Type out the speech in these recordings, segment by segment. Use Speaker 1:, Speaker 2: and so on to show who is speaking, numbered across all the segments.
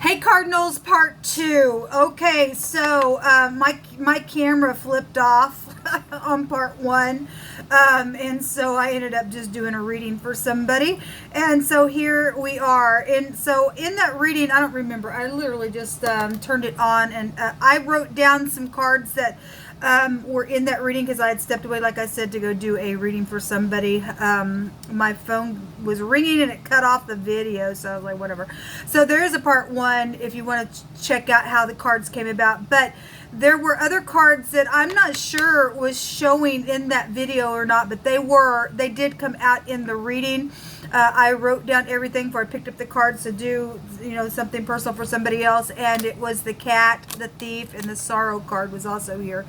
Speaker 1: Hey Cardinals, part 2. Okay, so my camera flipped off on part 1, and so I ended up just doing a reading for somebody, and so here we are. And so in that reading, I don't remember, I literally just turned it on, and I wrote down some cards that were in that reading because I had stepped away, like I said, to go do a reading for somebody. My phone was ringing and it cut off the video, so I was like, whatever. So there is a part 1 if you want to check out how the cards came about. But there were other cards that I'm not sure was showing in that video or not, but they did come out in the reading. I wrote down everything before I picked up the cards to do, something personal for somebody else, and it was the cat, the thief, and the sorrow card was also here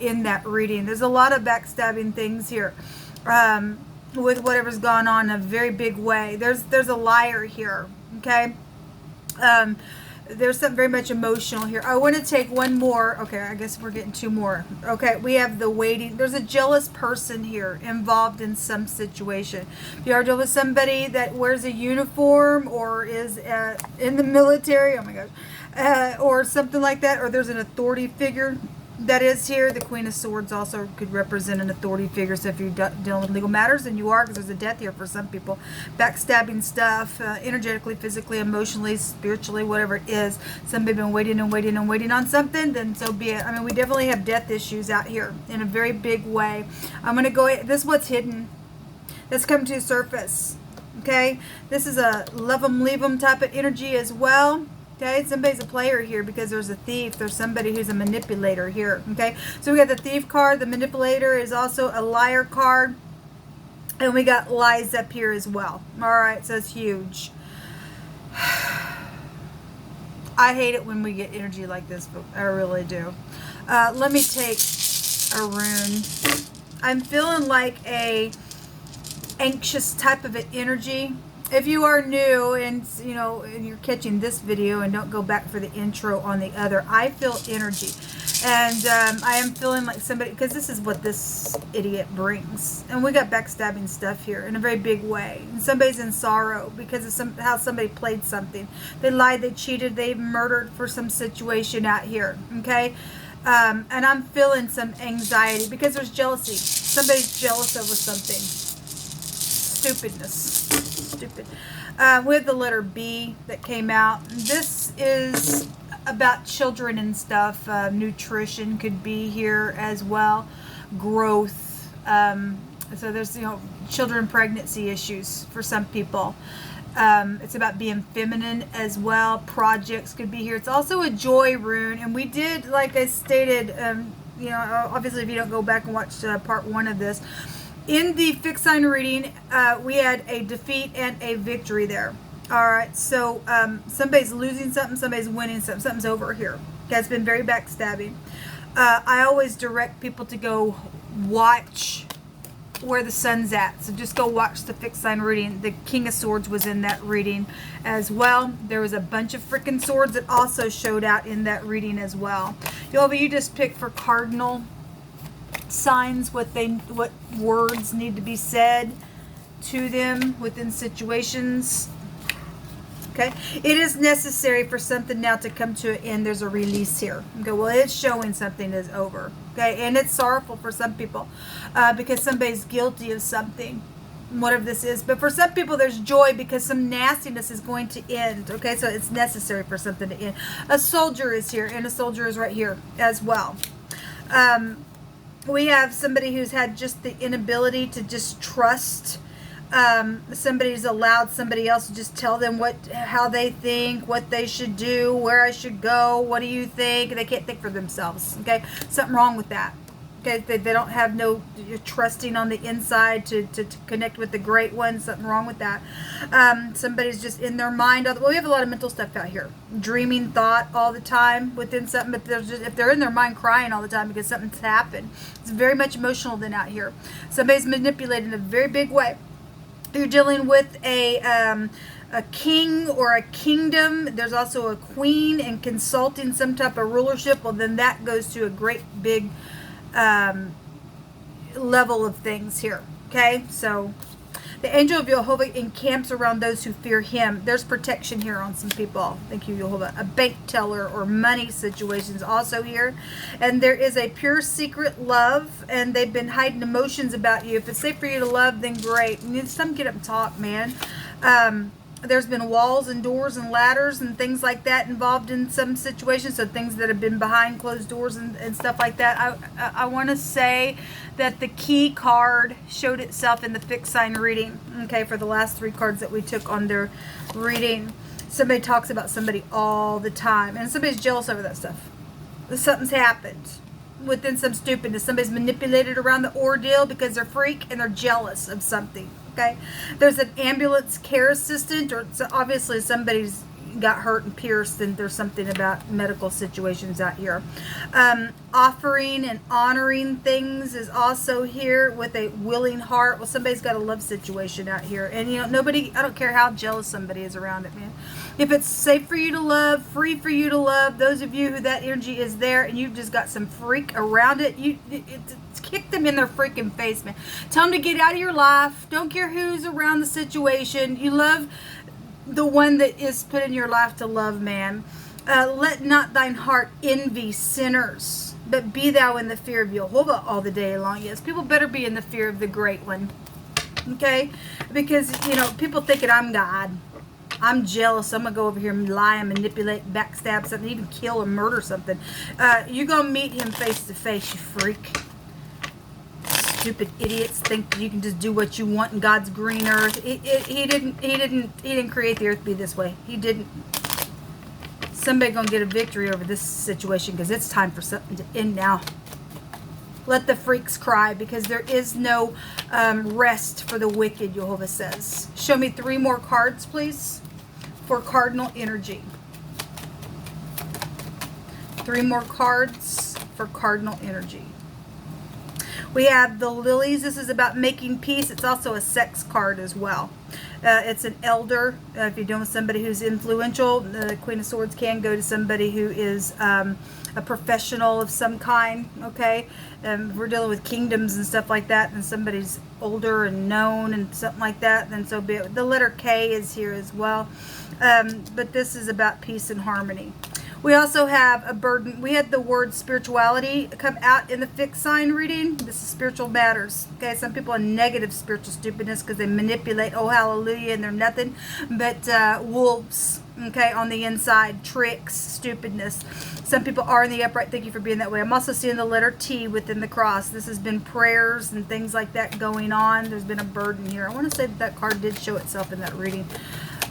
Speaker 1: in that reading. There's a lot of backstabbing things here with whatever's gone on in a very big way. There's a liar here, okay? There's something very much emotional here. I want to take one more. Okay, I guess we're getting 2 more. Okay, we have the waiting. There's a jealous person here involved in some situation. If you are dealing with somebody that wears a uniform or is in the military, oh my gosh, or something like that, or there's an authority figure that is here. The Queen of Swords also could represent an authority figure. So if you're dealing with legal matters, then you are, because there's a death here for some people. Backstabbing stuff, energetically, physically, emotionally, spiritually, whatever it is. Somebody been waiting and waiting and waiting on something, then so be it. I mean, we definitely have death issues out here in a very big way. I'm going to go, this is what's hidden. That's come to the surface. Okay? This is a love them, leave them type of energy as well. Okay, somebody's a player here because there's a thief. There's somebody who's a manipulator here. Okay, so we got the thief card. The manipulator is also a liar card. And we got lies up here as well. All right, so it's huge. I hate it when we get energy like this, but I really do. Let me take a rune. I'm feeling like a anxious type of an energy. If you are new and and you're catching this video and don't go back for the intro on the other, I feel energy, and I am feeling like somebody, because this is what this idiot brings, and we got backstabbing stuff here in a very big way, and somebody's in sorrow because of how somebody played something. They lied, they cheated, they murdered for some situation out here. Okay, and I'm feeling some anxiety because there's jealousy. Somebody's jealous over something. Stupidness. Stupid. We have the letter B that came out. This is about children and stuff. Nutrition could be here as well. Growth. So there's children pregnancy issues for some people. It's about being feminine as well. Projects could be here. It's also a joy rune, and we did, like I stated, obviously if you don't go back and watch part 1 of this, in the fixed sign reading, we had a defeat and a victory there. All right, so somebody's losing something, somebody's winning something, something's over here. Okay, it's been very backstabbing. I always direct people to go watch where the sun's at. So just go watch the fixed sign reading. The King of Swords was in that reading as well. There was a bunch of freaking swords that also showed out in that reading as well. You just pick for cardinal signs what words need to be said to them within situations. Okay, it is necessary for something now to come to an end. There's a release here. Okay, well, it's showing something is over. Okay, and it's sorrowful for some people because somebody's guilty of something, whatever this is. But for some people, there's joy because some nastiness is going to end. Okay, so it's necessary for something to end. A soldier is here, and a soldier is right here as well. We have somebody who's had just the inability to just trust. Somebody's allowed somebody else to just tell them how they think, what they should do, where I should go, what do you think? They can't think for themselves. Okay, something wrong with that. Okay, they don't have no trusting on the inside to connect with the great one. Something wrong with that. Somebody's just in their mind. Well, we have a lot of mental stuff out here. Dreaming thought all the time within something, but if they're in their mind crying all the time because something's happened, it's very much emotional then out here. Somebody's manipulated in a very big way. You're dealing with a king or a kingdom. There's also a queen and consulting some type of rulership. Well, then that goes to a great big level of things here. Okay, so The angel of Jehovah encamps around those who fear him. There's protection here on some people. Thank you, Jehovah. A bank teller or money situations also here. And there is a pure secret love, and they've been hiding emotions about you. If it's safe for you to love, then great. Some get up and talk, man. There's been walls and doors and ladders and things like that involved in some situations. So things that have been behind closed doors and stuff like that. I want to say that the key card showed itself in the fixed sign reading. Okay, for the last 3 cards that we took on their reading. Somebody talks about somebody all the time. And somebody's jealous over that stuff. Something's happened within some stupidness. Somebody's manipulated around the ordeal because they're freak and they're jealous of something. Okay, there's an ambulance care assistant, or obviously somebody's got hurt and pierced, and there's something about medical situations out here. Offering and honoring things is also here with a willing heart. Well, somebody's got a love situation out here, and you know, nobody, I don't care how jealous somebody is around it, man. If it's safe for you to love, free for you to love, those of you who that energy is there and you've just got some freak around it, kick them in their freaking face, man. Tell them to get out of your life. Don't care who's around the situation. You love the one that is put in your life to love, man. Let not thine heart envy sinners, but be thou in the fear of Jehovah all the day long. Yes, people better be in the fear of the great one. Okay? Because, you know, people thinking I'm God. I'm jealous. I'm going to go over here and lie and manipulate, backstab something, even kill or murder something. You're going to meet him face to face, you freak. Stupid idiots think you can just do what you want in God's green earth. He didn't create the earth to be this way. He didn't. Somebody going to get a victory over this situation because it's time for something to end now. Let the freaks cry, because there is no rest for the wicked, Jehovah says. Show me 3 more cards, please, for cardinal energy. 3 more cards for cardinal energy. We have the lilies. This is about making peace. It's also a sex card as well. It's an elder. If you're dealing with somebody who's influential, the Queen of Swords can go to somebody who is a professional of some kind, okay? We're dealing with kingdoms and stuff like that, and somebody's older and known and something like that, then so be it. The letter K is here as well. But this is about peace and harmony. We also have a burden. We had the word spirituality come out in the fixed sign reading. This is spiritual matters. Okay, some people are negative spiritual stupidness because they manipulate, oh hallelujah, and they're nothing but wolves, okay, on the inside. Tricks, stupidness. Some people are in the upright. Thank you for being that way. I'm also seeing the letter T within the cross. This has been prayers and things like that going on. There's been a burden here. I want to say that card did show itself in that reading.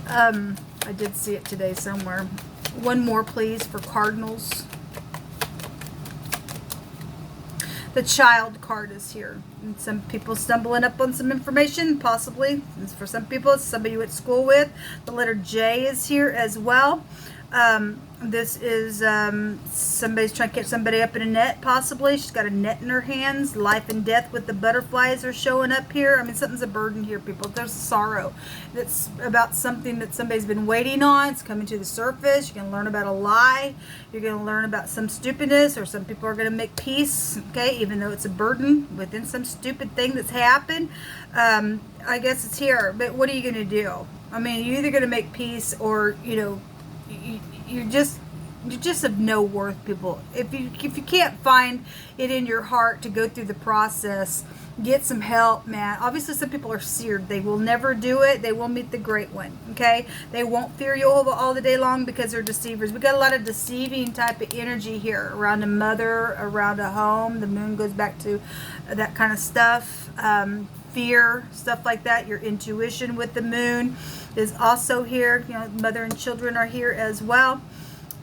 Speaker 1: I did see it today somewhere. 1 more, please, for cardinals. The child card is here. And some people stumbling up on some information, possibly. For some people, it's somebody you went to school with. The letter J is here as well. This is somebody's trying to catch somebody up in a net, possibly. She's got a net in her hands. Life and death with the butterflies are showing up here. I mean, something's a burden here, people. There's sorrow. That's about something that somebody's been waiting on. It's coming to the surface. You're going to learn about a lie. You're going to learn about some stupidness, or some people are going to make peace, okay, even though it's a burden within some stupid thing that's happened. I guess it's here, but what are you going to do? I mean, you're either going to make peace, or, you know, you're just of no worth, people. If you can't find it in your heart to go through the process, get some help, man. Obviously, some people are seared. They will never do it. They will meet the great one, okay? They won't fear Jehovah all the day long because they're deceivers. We got a lot of deceiving type of energy here around a mother, around a home. The moon goes back to that kind of stuff. Fear, stuff like that. Your intuition with the moon is also here. You know, mother and children are here as well.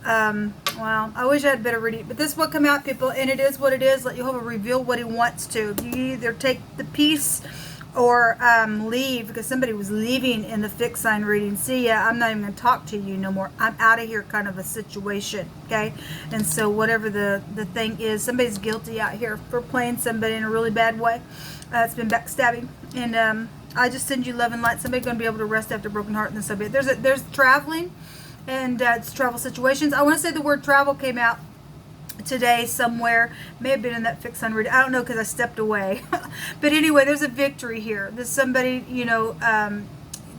Speaker 1: Well, I wish I had better reading, but this will come out, people, and it is what it is. Let Jehovah reveal what he wants to. You either take the peace or leave, because somebody was leaving in the fixed sign reading. See ya, I'm not even going to talk to you no more. I'm out of here kind of a situation, okay? And so whatever the thing is, somebody's guilty out here for playing somebody in a really bad way. It's been backstabbing, and I just send you love and light. Somebody's going to be able to rest after a broken heart, and then somebody. There's traveling, and it's travel situations. I want to say the word travel came out today somewhere. May have been in that fixed sign reading. I don't know because I stepped away. But anyway, there's a victory here. There's somebody, you know,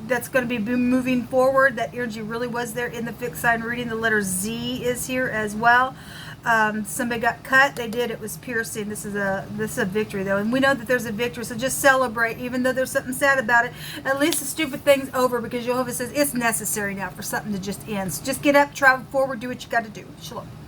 Speaker 1: that's going to be moving forward. That energy really was there in the fixed sign reading. The letter Z is here as well. Somebody got cut. They did. It was piercing. This is a victory though, and we know that there's a victory. So just celebrate, even though there's something sad about it. At least the stupid thing's over, because Jehovah says it's necessary now for something to just end. So just get up, travel forward, do what you got to do. Shalom.